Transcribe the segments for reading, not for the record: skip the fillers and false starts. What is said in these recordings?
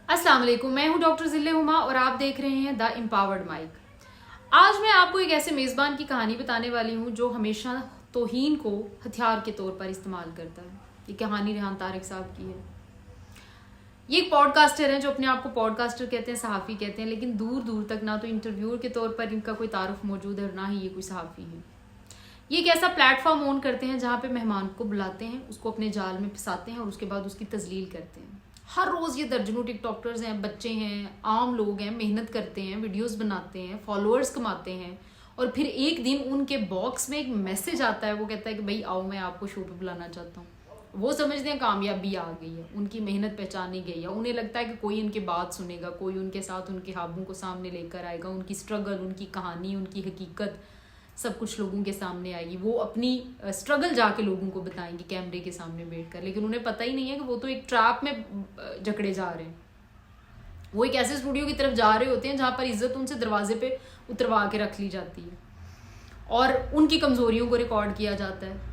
अस्सलाम वालेकुम, मैं हूं डॉक्टर ज़िल्ले हुमा और आप देख रहे हैं द एम्पावर्ड माइक। आज मैं आपको एक ऐसे मेज़बान की कहानी बताने वाली हूं जो हमेशा तौहीन को हथियार के तौर पर इस्तेमाल करता है। ये कहानी रेहान तारिक साहब की है। ये एक पॉडकास्टर हैं जो अपने आप को पॉडकास्टर कहते हैं, सहाफ़ी कहते हैं, लेकिन दूर दूर तक ना तो इंटरव्यूअर के तौर पर इनका कोई तारुफ मौजूद है और ना ही ये कोई सहाफ़ी है। ये एक ऐसा प्लेटफॉर्म ऑन करते हैं जहाँ पे मेहमान को बुलाते हैं, उसको अपने जाल में फंसाते हैं और उसके बाद उसकी तजलील करते हैं। हर रोज़ ये दर्जनों टिकटॉकर्स हैं, बच्चे हैं, आम लोग हैं, मेहनत करते हैं, वीडियोस बनाते हैं, फॉलोअर्स कमाते हैं और फिर एक दिन उनके बॉक्स में एक मैसेज आता है। वो कहता है कि भाई आओ, मैं आपको शो पे बुलाना चाहता हूँ। वो समझते हैं कामयाबी आ गई है, उनकी मेहनत पहचानी गई है। उन्हें लगता है कि कोई उनकी बात सुनेगा, कोई उनके साथ उनके ख्वाबों को सामने लेकर आएगा, उनकी स्ट्रगल, उनकी कहानी, उनकी हकीकत सब कुछ लोगों के सामने आएगी। वो अपनी स्ट्रगल जाके लोगों को बताएंगे कैमरे के सामने बैठकर, लेकिन उन्हें पता ही नहीं है कि वो तो एक ट्रैप में जकड़े जा रहे हैं। वो एक ऐसे स्टूडियो की तरफ जा रहे होते हैं जहाँ पर इज्जत उनसे दरवाजे पे उतरवा के रख ली जाती है और उनकी कमजोरियों को रिकॉर्ड किया जाता है।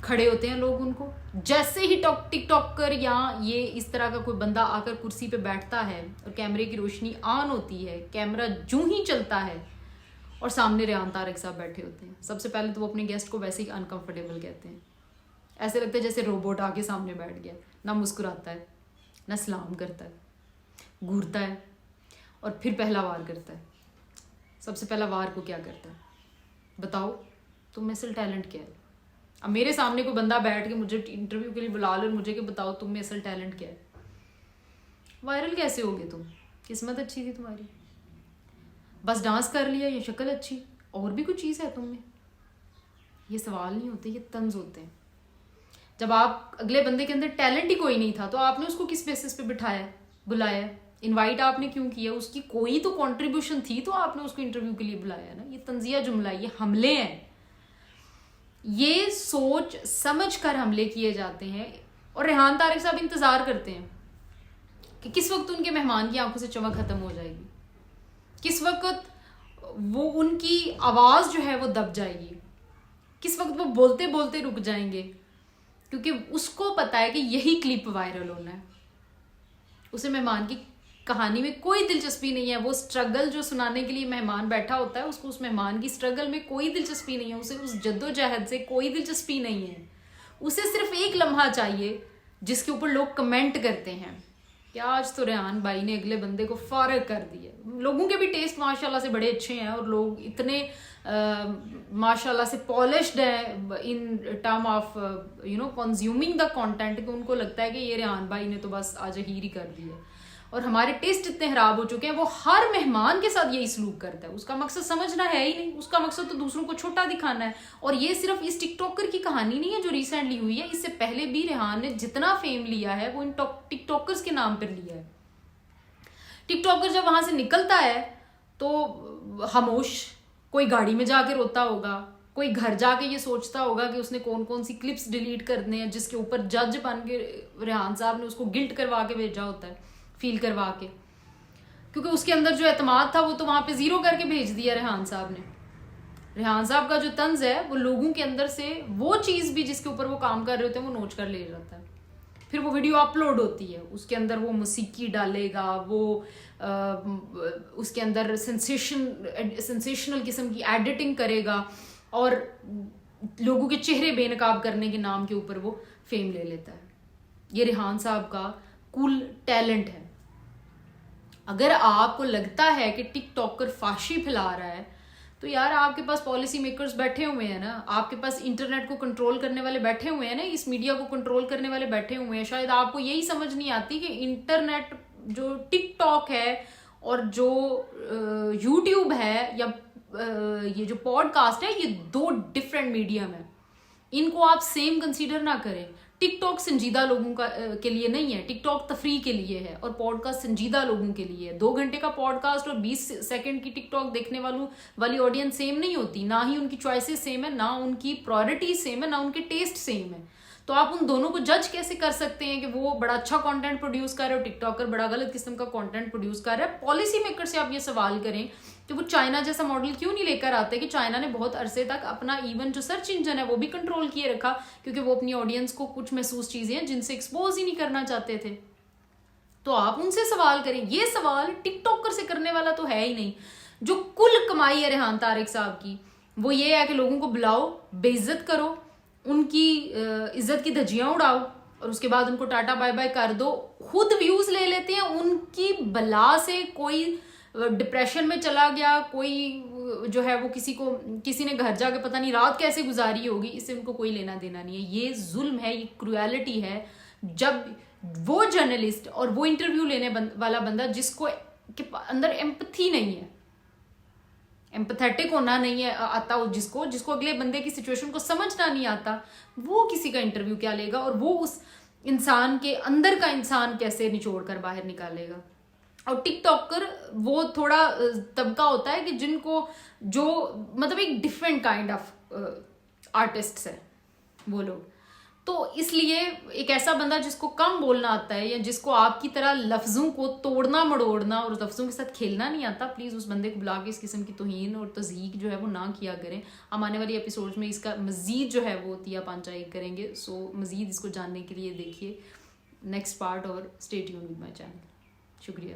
खड़े होते हैं लोग उनको, जैसे ही टिकटॉकर या ये इस तरह का कोई बंदा आकर कुर्सी पे बैठता है और कैमरे की रोशनी ऑन होती है, कैमरा जूं ही चलता है और सामने रेहान तारिक साहब बैठे होते हैं। सबसे पहले तो वो अपने गेस्ट को वैसे ही अनकंफर्टेबल कहते हैं। ऐसे लगता है जैसे रोबोट आके सामने बैठ गया। ना मुस्कुराता है, ना सलाम करता है, घूरता है और फिर पहला वार करता है। सबसे पहला वार को क्या करता है? बताओ तुम में असल टैलेंट क्या है? अब मेरे सामने कोई बंदा बैठ के मुझे इंटरव्यू के लिए बुला लो और मुझे कि बताओ तुम में असल टैलेंट क्या है। वायरल कैसे होगे तुम? किस्मत अच्छी थी तुम्हारी, बस डांस कर लिया, ये शक्ल अच्छी, और भी कुछ चीज़ है तुम में? ये सवाल नहीं होते, ये तंज होते हैं। जब आप अगले बंदे के अंदर टैलेंट ही कोई नहीं था तो आपने उसको किस बेसिस पे बिठाया, बुलाया, इनवाइट आपने क्यों किया? उसकी कोई तो कंट्रीब्यूशन थी तो आपने उसको इंटरव्यू के लिए बुलाया ना। ये तंजिया जुमला, ये हमले हैं। ये सोच समझ कर हमले किए जाते हैं और रेहान तारिक साहब इंतजार करते हैं कि किस वक्त उनके मेहमान की आंखों से चमक खत्म हो जाएगी, किस वक्त वो उनकी आवाज़ जो है वो दब जाएगी, किस वक्त वो बोलते बोलते रुक जाएंगे, क्योंकि उसको पता है कि यही क्लिप वायरल होना है। उसे मेहमान की कहानी में कोई दिलचस्पी नहीं है। वो स्ट्रगल जो सुनाने के लिए मेहमान बैठा होता है, उसको उस मेहमान की स्ट्रगल में कोई दिलचस्पी नहीं है। उसे उस जद्दोजहद से कोई दिलचस्पी नहीं है। उसे सिर्फ एक लम्हा चाहिए जिसके ऊपर लोग कमेंट करते हैं कि आज तो रेहान भाई ने अगले बंदे को फारग कर दिया। लोगों के भी टेस्ट माशाल्लाह से बड़े अच्छे हैं और लोग इतने माशाल्लाह से पॉलिश्ड है in term of consuming the content कि उनको लगता है कि ये रेहान भाई ने तो बस आज हीर ही कर दिया। और हमारे टेस्ट इतने खराब हो चुके हैं, वो हर मेहमान के साथ यही सलूक करता है। उसका मकसद समझना है ही नहीं, उसका मकसद तो दूसरों को छोटा दिखाना है। और ये सिर्फ इस टिकटॉकर की कहानी नहीं है जो रिसेंटली हुई है। इससे पहले भी रेहान ने जितना फेम लिया है वो इन टिकटॉकर्स के नाम पर लिया है। टिकटॉकर जब वहां से निकलता है तो खामोश, कोई गाड़ी में जाके रोता होगा, कोई घर जाके ये सोचता होगा कि उसने कौन कौन सी क्लिप्स डिलीट करने हैं, जिसके ऊपर जज बन के रेहान साहब ने उसको गिल्ट करवा के भेजा होता है, फील करवा के, क्योंकि उसके अंदर जो एतमाद था वो तो वहां पे जीरो करके भेज दिया रेहान साहब ने। रेहान साहब का जो तंज है वो लोगों के अंदर से वो चीज भी जिसके ऊपर वो काम कर रहे होते हैं वो नोच कर ले जाता है। फिर वो वीडियो अपलोड होती है, उसके अंदर वो मौसीकी डालेगा, वो उसके अंदर सेंसेशनल किस्म की एडिटिंग करेगा और लोगों के चेहरे बेनकाब करने के नाम के ऊपर वो फेम ले लेता है। ये रेहान साहब का कूल टैलेंट है। अगर आपको लगता है कि टिकटॉकर फाशी फैला रहा है तो यार आपके पास पॉलिसी मेकर्स बैठे हुए हैं ना, आपके पास इंटरनेट को कंट्रोल करने वाले बैठे हुए हैं ना, इस मीडिया को कंट्रोल करने वाले बैठे हुए हैं। शायद आपको यही समझ नहीं आती कि इंटरनेट जो टिकटॉक है और जो यूट्यूब है या ये जो पॉडकास्ट है, ये दो डिफरेंट मीडियम है। इनको आप सेम कंसीडर ना करें। टिकटॉक संजीदा लोगों के लिए नहीं है, टिकटॉक तफरी के लिए है और पॉडकास्ट संजीदा लोगों के लिए है। 2 घंटे का पॉडकास्ट और 20 सेकंड की टिकटॉक देखने वाली ऑडियंस सेम नहीं होती, ना ही उनकी चॉइसेस सेम है, ना उनकी प्रायोरिटी सेम है, ना उनके टेस्ट सेम है। तो आप उन दोनों को जज कैसे कर सकते हैं कि वो बड़ा अच्छा कंटेंट प्रोड्यूस कर रहे हो, टिकटॉकर बड़ा गलत किस्म का कंटेंट प्रोड्यूस कर रहा है? पॉलिसी मेकर से आप ये सवाल करें कि वो चाइना जैसा मॉडल क्यों नहीं लेकर आते कि चाइना ने बहुत अरसे तक अपना इवन जो सर्च इंजन है वो भी कंट्रोल किए रखा, क्योंकि वो अपनी ऑडियंस को कुछ महसूस चीजें हैं जिनसे एक्सपोज ही नहीं करना चाहते थे। تو آپ ان سے سوال کریں. یہ سوال ٹک ٹاکر سے کرنے والا تو ہے ہی نہیں. جو کل کمائی ہے ریحان طارق صاحب کی وہ یہ ہے کہ لوگوں کو بلاؤ, بے عزت کرو, ان کی عزت کی دھجیاں اڑاؤ اور اس کے بعد ان کو ٹاٹا بائی بائی کر دو. خود ویوز لے لیتے ہیں, ان کی بلا سے کوئی ڈپریشن میں چلا گیا, کوئی جو ہے وہ کسی نے گھر جا کے پتہ نہیں رات کیسے گزاری ہوگی, اس سے ان کو کوئی لینا دینا نہیں ہے. یہ ظلم ہے, یہ کرویلٹی ہے. جب وہ جرنلسٹ اور وہ انٹرویو لینے والا بندہ جس کو اندر ایمپتھی نہیں ہے, ایمپتھیٹک ہونا نہیں ہے آتا, جس کو اگلے بندے کی سچویشن کو سمجھنا نہیں آتا, وہ کسی کا انٹرویو کیا لے گا, اور وہ اس انسان کے اندر کا انسان کیسے نچوڑ کر باہر نکالے گا. اور ٹک ٹاکر وہ تھوڑا طبقہ ہوتا ہے کہ جن کو جو مطلب ایک ڈفرینٹ کائنڈ آف آرٹسٹس ہے وہ لوگ. تو اس لیے ایک ایسا بندہ جس کو کم بولنا آتا ہے یا جس کو آپ کی طرح لفظوں کو توڑنا مڑوڑنا اور لفظوں کے ساتھ کھیلنا نہیں آتا, پلیز اس بندے کو بلا کے اس قسم کی توہین اور تضحیق جو ہے وہ نہ کیا کریں. ہم آنے والی ایپیسوڈز میں اس کا مزید جو ہے وہ تیا پانچا ایک کریں گے. سو مزید اس کو جاننے کے لیے دیکھیے نیکسٹ پارٹ اور stay tune with my channel. شکریہ.